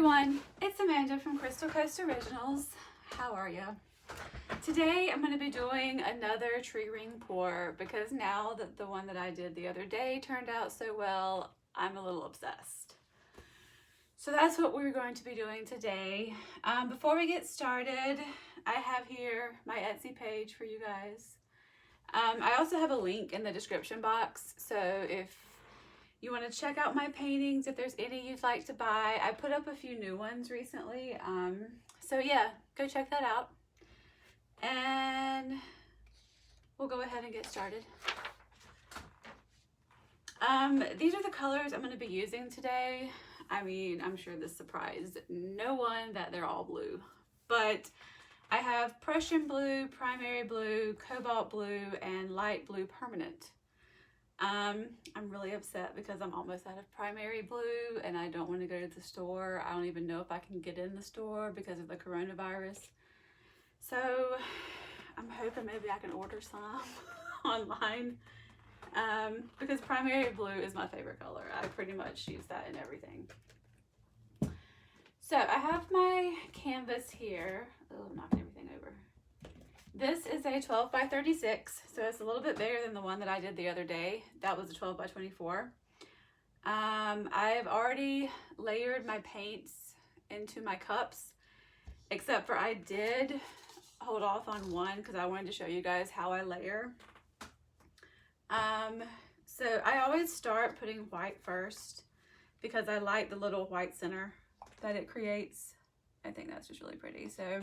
everyone, it's Amanda from Crystal Coast Originals. How are you? Today I'm going to be doing another tree ring pour because now that the one that I did the other day turned out so well, I'm a little obsessed. So that's what we're going to be doing today. Before we get started, I have here my Etsy page for you guys. I also have a link in the description box, so if you want to check out my paintings, if there's any you'd like to buy. I put up a few new ones recently. So yeah, go check that out. And we'll go ahead and get started. These are the colors I'm going to be using today. I mean, I'm sure this surprised no one that they're all blue. But I have Prussian blue, primary blue, cobalt blue, and light blue permanent. I'm really upset because I'm almost out of primary blue and I don't want to go to the store. I don't even know if I can get in the store because of the coronavirus. So I'm hoping maybe I can order some online because primary blue is my favorite color. I pretty much use that in everything. So I have my canvas here. Oh, I'm knocking everything over. This is a 12 by 36, so it's a little bit bigger than the one that I did the other day. That was a 12 by 24. I've already layered my paints into my cups, except for I did hold off on one because I wanted to show you guys how I layer. So I always start putting white first because I like the little white center that it creates. I think that's just really pretty. So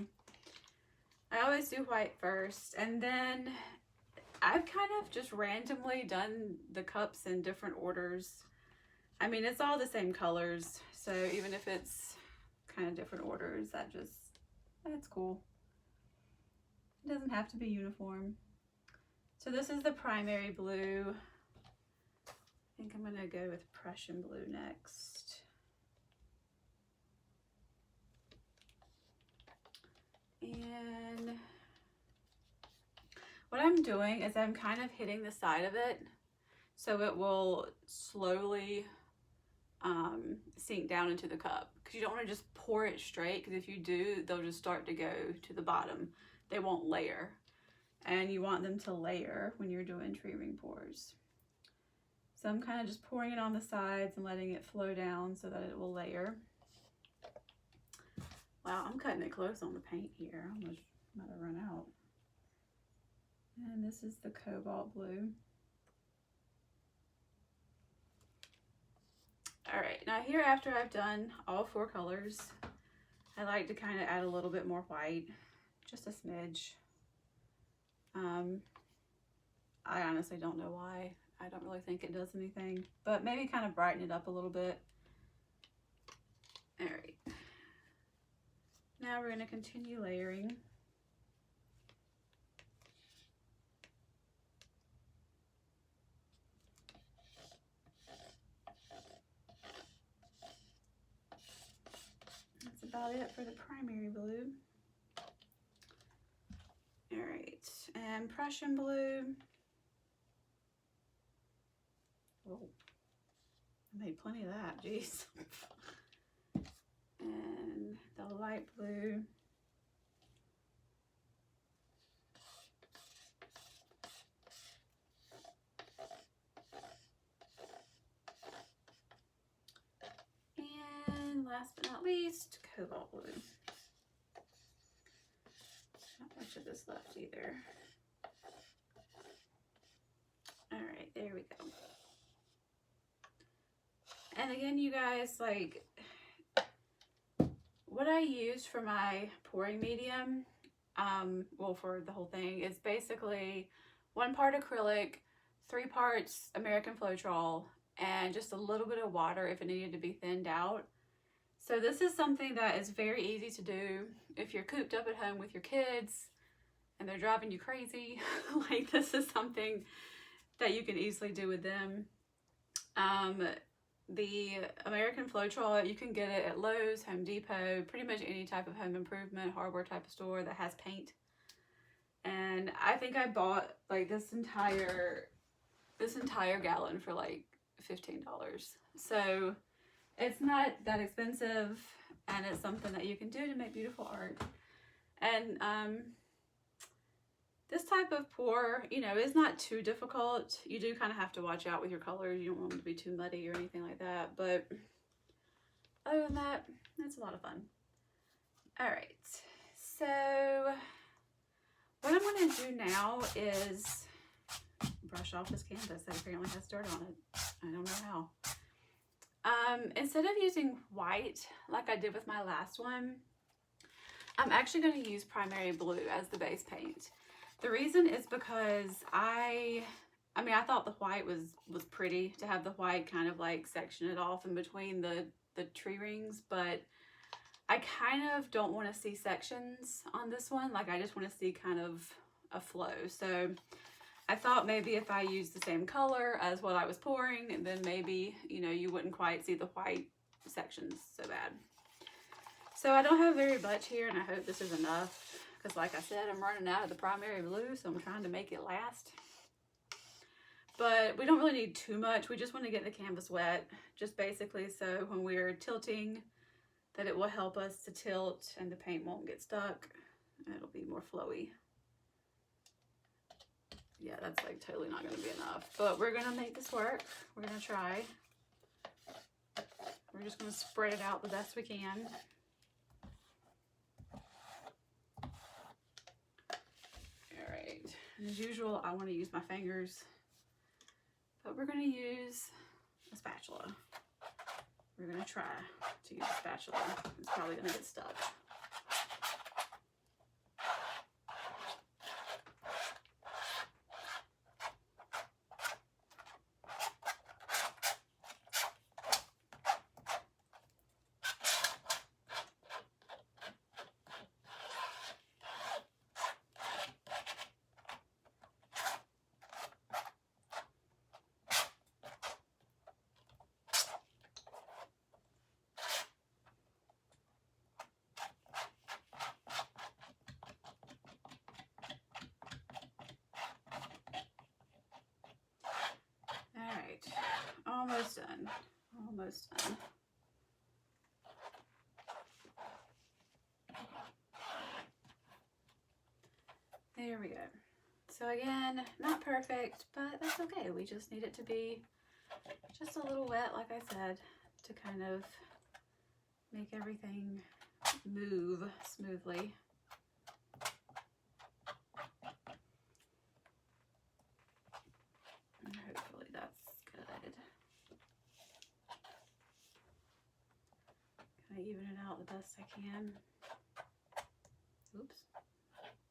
I always do white first, and then I've kind of just randomly done the cups in different orders. I mean, it's all the same colors, so even if it's kind of different orders, that's cool. It doesn't have to be uniform. So this is the primary blue. I think I'm gonna go with Prussian blue next. And what I'm doing is I'm kind of hitting the side of it so it will slowly sink down into the cup, because you don't want to just pour it straight, because if you do, they'll just start to go to the bottom. They won't layer, and you want them to layer when you're doing tree ring pours. So I'm kind of just pouring it on the sides and letting it flow down so that it will layer. Wow, I'm cutting it close on the paint here. I almost might have run out. And this is the cobalt blue. All right, now here after I've done all four colors, I like to kind of add a little bit more white, just a smidge. I honestly don't know why. I don't really think it does anything, but maybe kind of brighten it up a little bit. All right. Now we're going to continue layering. That's about it for the primary blue. All right, and Prussian blue. Oh, I made plenty of that, geez. And the light blue. And last but not least, cobalt blue. Not much of this left either. All right, there we go. And again, you guys, like, what I used for my pouring medium, well, for the whole thing, is basically 1 part acrylic, 3 parts American Floetrol, and just a little bit of water if it needed to be thinned out. So this is something that is very easy to do if you're cooped up at home with your kids and they're driving you crazy. Like, this is something that you can easily do with them. The American Floetrol, you can get it at Lowe's, Home Depot, pretty much any type of home improvement, hardware type of store that has paint. And I think I bought like this entire gallon for like $15. So it's not that expensive. and it's something that you can do to make beautiful art. And this type of pour, you know, is not too difficult. You do kind of have to watch out with your colors. You don't want them to be too muddy or anything like that. But other than that, it's a lot of fun. All right. So what I'm going to do now is brush off this canvas that apparently has dirt on it. I don't know how. Instead of using white like I did with my last one, I'm actually going to use Primary Blue as the base paint. The reason is because I thought the white was pretty to have the white kind of like section it off in between the tree rings, but I kind of don't want to see sections on this one. Like I just want to see kind of a flow. So I thought maybe if I used the same color as what I was pouring, and then maybe, you know, you wouldn't quite see the white sections so bad. So I don't have very much here, and I hope this is enough. Because like I said, I'm running out of the Primary Blue, so I'm trying to make it last. But we don't really need too much. We just want to get the canvas wet, just basically so when we're tilting, that it will help us to tilt and the paint won't get stuck. It'll be more flowy. Yeah, that's like totally not going to be enough. But we're going to make this work. We're going to try. We're just going to spread it out the best we can. And as usual, I want to use my fingers, but we're going to use a spatula. We're going to try to use a spatula. It's probably going to get stuck. Almost done. Almost done. There we go. So again, not perfect, but that's okay. We just need it to be just a little wet, like I said, to kind of make everything move smoothly. And hopefully that's good. Kind of even it out the best I can. Oops.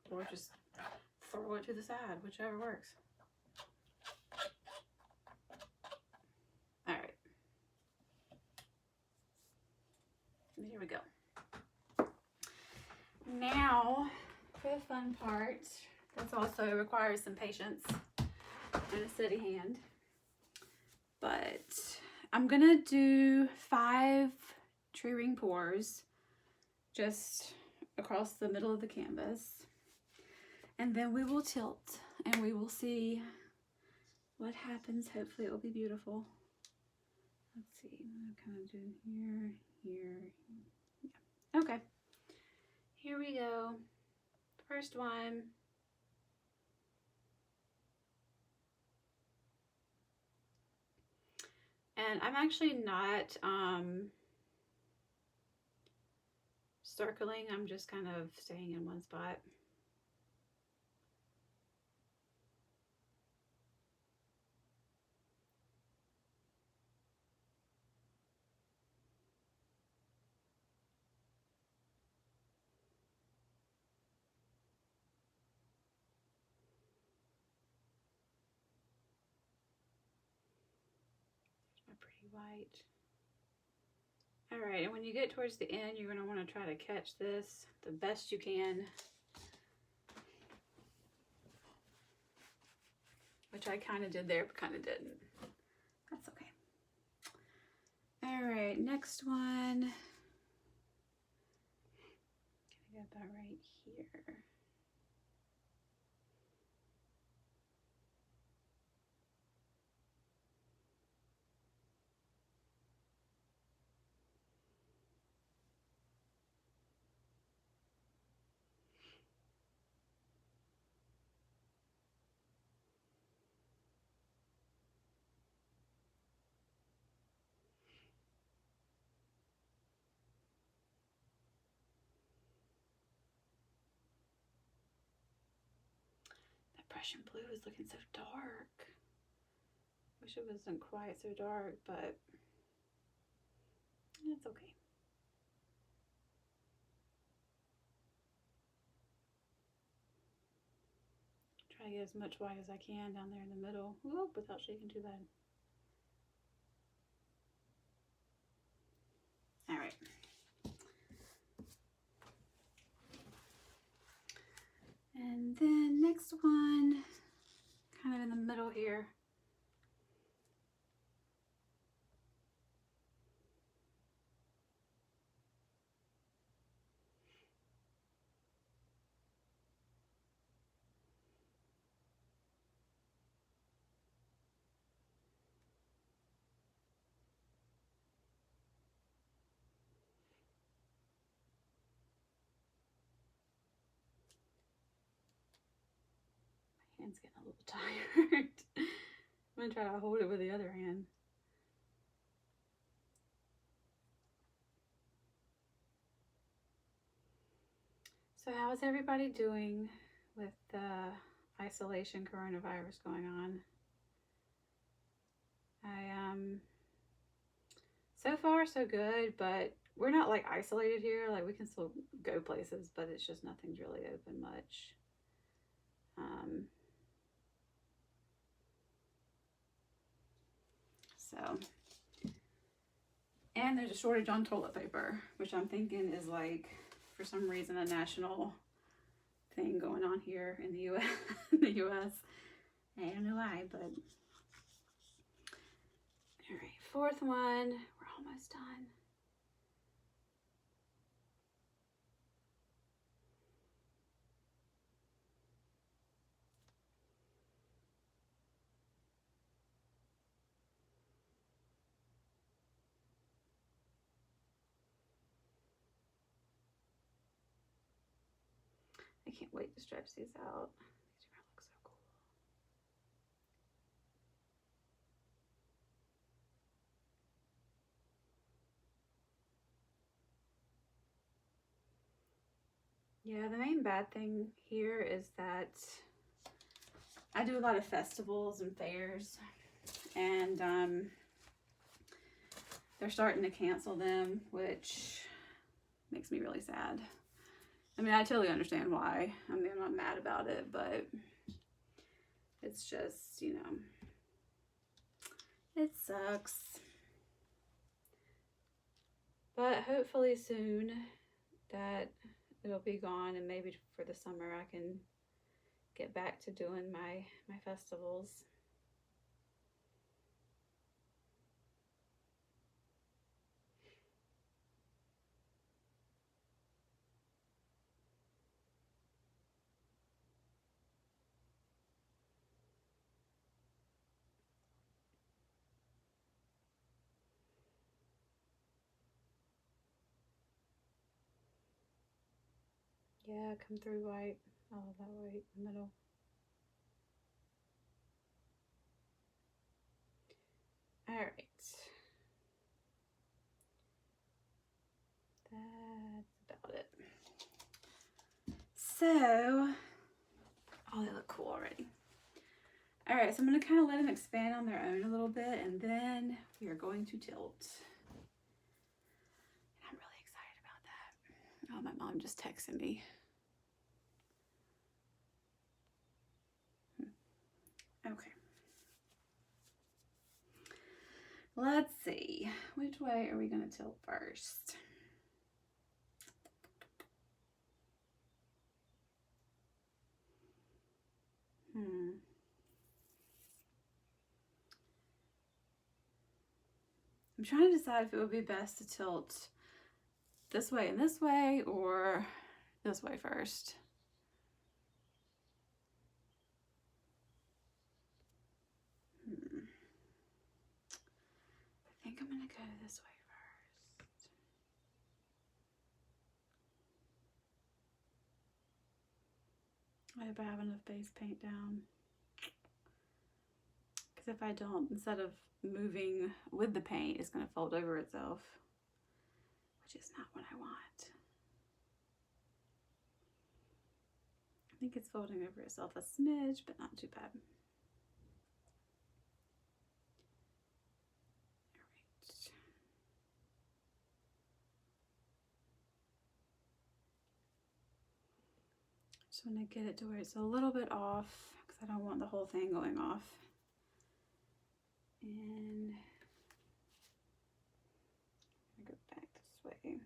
Or just throw it to the side, whichever works. All right. Here we go. Now, for the fun part, this also requires some patience and a steady hand. But I'm gonna do 5 tree ring pours just across the middle of the canvas. And then we will tilt and we will see what happens. Hopefully it will be beautiful. Let's see, I'm kind of doing here, here. Yeah. Okay, here we go. First one. And I'm actually not circling, I'm just kind of staying in one spot. White. All right, and when you get towards the end, you're going to want to try to catch this the best you can, which I kind of did there, but kind of didn't. That's okay. All right, next one. Gonna go about right here. Prussian blue is looking so dark. Wish it wasn't quite so dark, but it's okay. Try to get as much white as I can down there in the middle. Whoop, without shaking too bad. All right. And then next one, kind of in the middle here. Hand's getting a little tired. I'm gonna try to hold it with the other hand. So how is everybody doing with the isolation coronavirus going on? So far so good, but we're not like isolated here. Like we can still go places, but it's just nothing's really open much. So, and there's a shortage on toilet paper, which I'm thinking is like, for some reason, a national thing going on here in the U.S. the U.S. I don't know why, but all right, fourth one. We're almost done. I can't wait to stretch these out. These are gonna look so cool. Yeah, the main bad thing here is that I do a lot of festivals and fairs, and they're starting to cancel them, which makes me really sad. I mean, I totally understand why. I mean, I'm not mad about it, but it's just, you know, it sucks. But hopefully soon that it'll be gone, and maybe for the summer I can get back to doing my festivals. Yeah, come through white, all of that white in the middle. All right. That's about it. So, oh, they look cool already. All right, so I'm going to kind of let them expand on their own a little bit, and then we are going to tilt. And I'm really excited about that. Oh, my mom just texted me. Okay. Let's see. Which way are we going to tilt first? I'm trying to decide if it would be best to tilt this way and this way, or this way first. I think I'm gonna go this way first. I hope I have enough base paint down. Because if I don't, instead of moving with the paint, it's gonna fold over itself, which is not what I want. think it's folding over itself a smidge, but not too bad. Just want to get it to where it's a little bit off because I don't want the whole thing going off. And I'm gonna go back this way.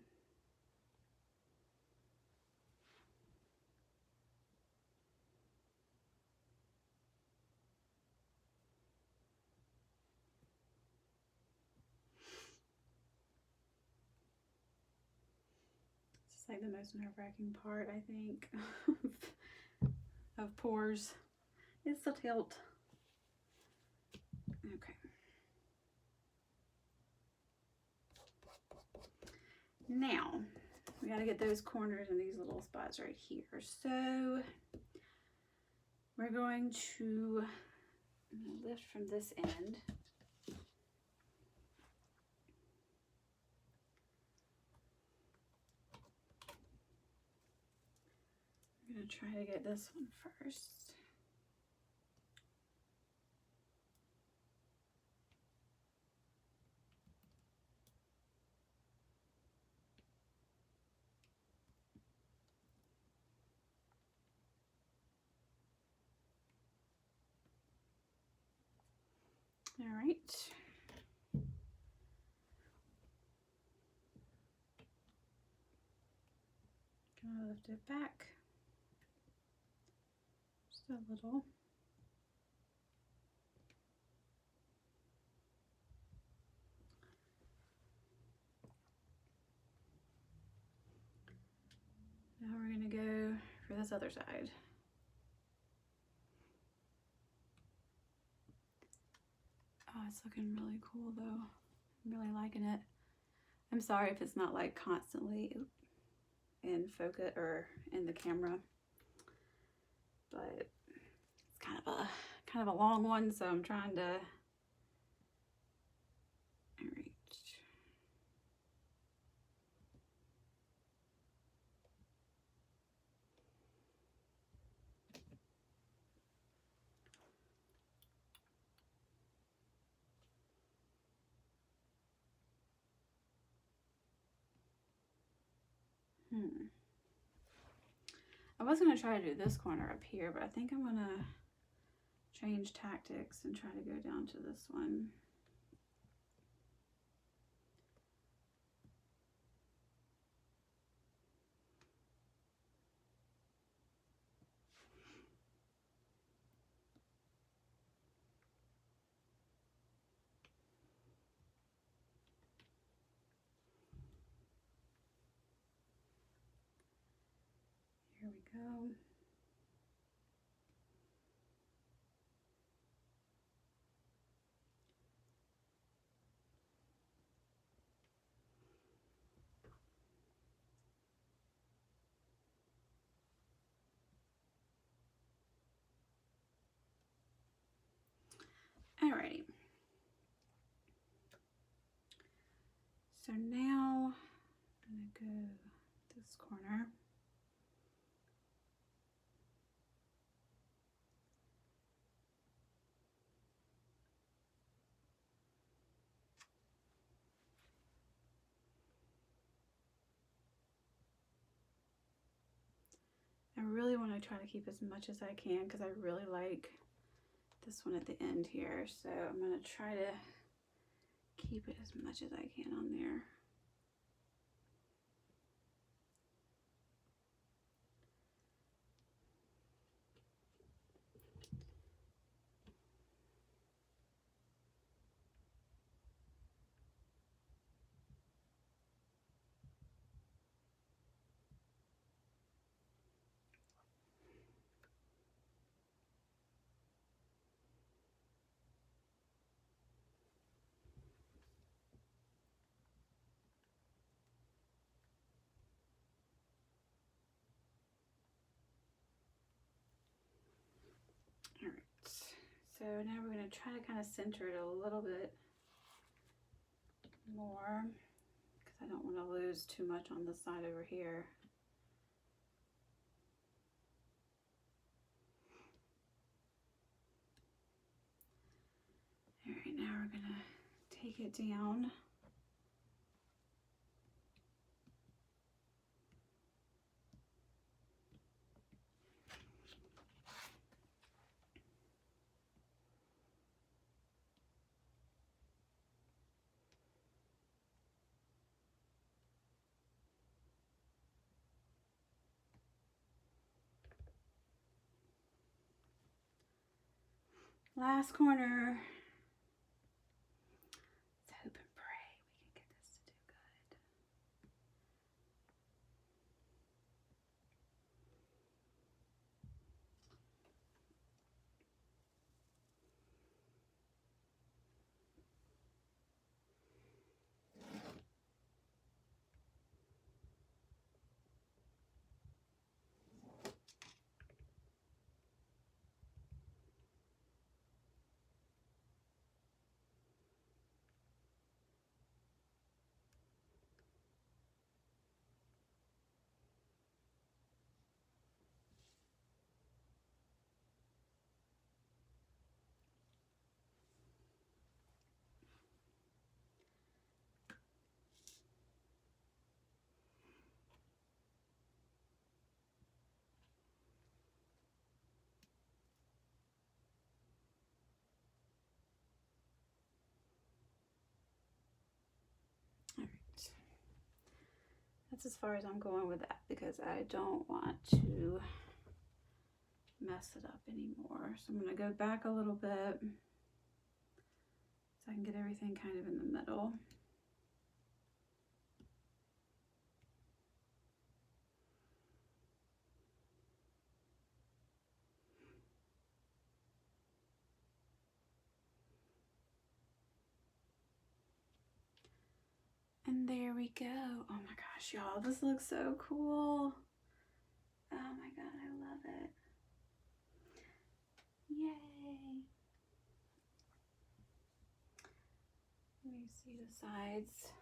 This is like the most nerve-wracking part, I think, of pours. It's the tilt. Okay. Now, we got to get those corners and these little spots right here. So, we're going to lift from this end. I'm going to try to get this one first. All right. Gonna lift it back just a little. Now we're gonna go for this other side. Oh, it's looking really cool though. I'm really liking it. I'm sorry if it's not like constantly in focus or in the camera, but it's kind of a long one, so I'm trying to. All right. I was going to try to do this corner up here, but I think I'm going to change tactics and try to go down to this one. Here we go. Alrighty. So now I'm gonna go this corner. I really want to try to keep as much as I can because I really like this one at the end here. So I'm going to try to keep it as much as I can on there. All right, so now we're going to try to kind of center it a little bit more because I don't want to lose too much on this side over here. take it down. Last corner. Let's hope and pray we can get this to do good. That's as far as I'm going with that because I don't want to mess it up anymore. So I'm going to go back a little bit so I can get everything kind of in the middle. And there we go. Oh my gosh, y'all, this looks so cool. Oh my God, I love it. Yay. Let me see the sides.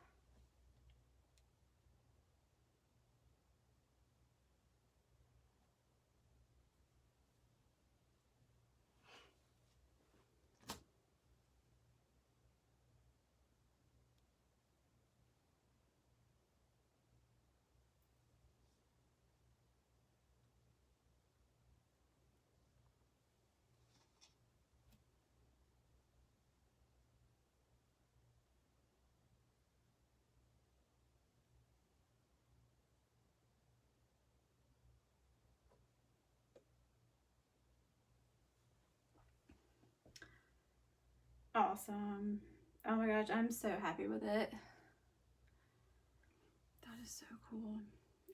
Awesome. Oh my gosh, I'm so happy with it. That is so cool.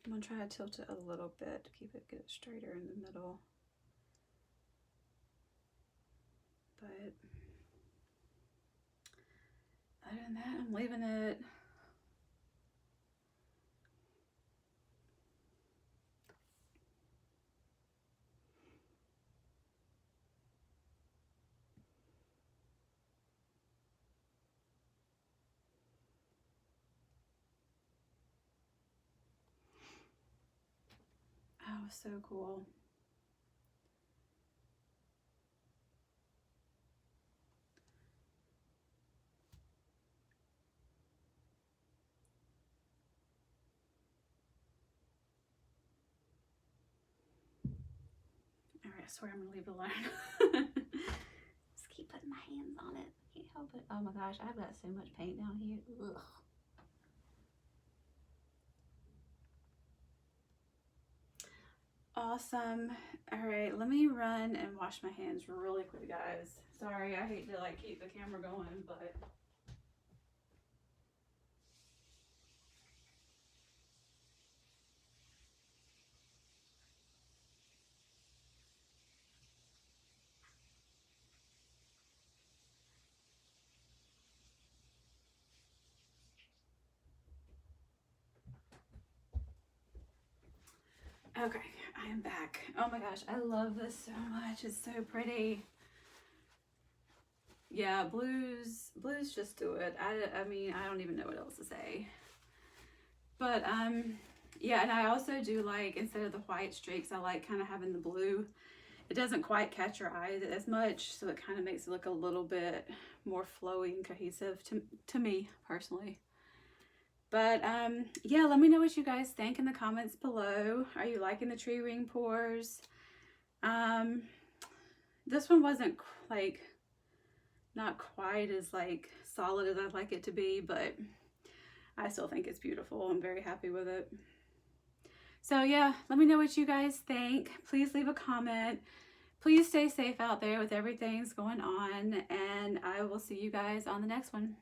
I'm gonna try to tilt it a little bit to get it straighter in the middle. But other than that, I'm leaving it. Oh, so cool. All right, I swear I'm gonna leave it alone. Just keep putting my hands on it. Can't help it. Oh my gosh, I've got so much paint down here. Ugh. Awesome. All right, let me run and wash my hands really quick, guys. Sorry, I hate to like keep the camera going, but okay, I am back. Oh my gosh, I love this so much. It's so pretty. Yeah, blues just do it. I mean, I don't even know what else to say. But yeah, and I also do like, instead of the white streaks, I like kind of having the blue it doesn't quite catch your eye as much, so it kind of makes it look a little bit more flowy and cohesive to me personally. But yeah, let me know what you guys think in the comments below. Are you liking the tree ring pours? This one wasn't like, not quite as like solid as I'd like it to be, but I still think it's beautiful. I'm very happy with it. So yeah, let me know what you guys think. Please leave a comment. Please stay safe out there with everything's going on, and I will see you guys on the next one.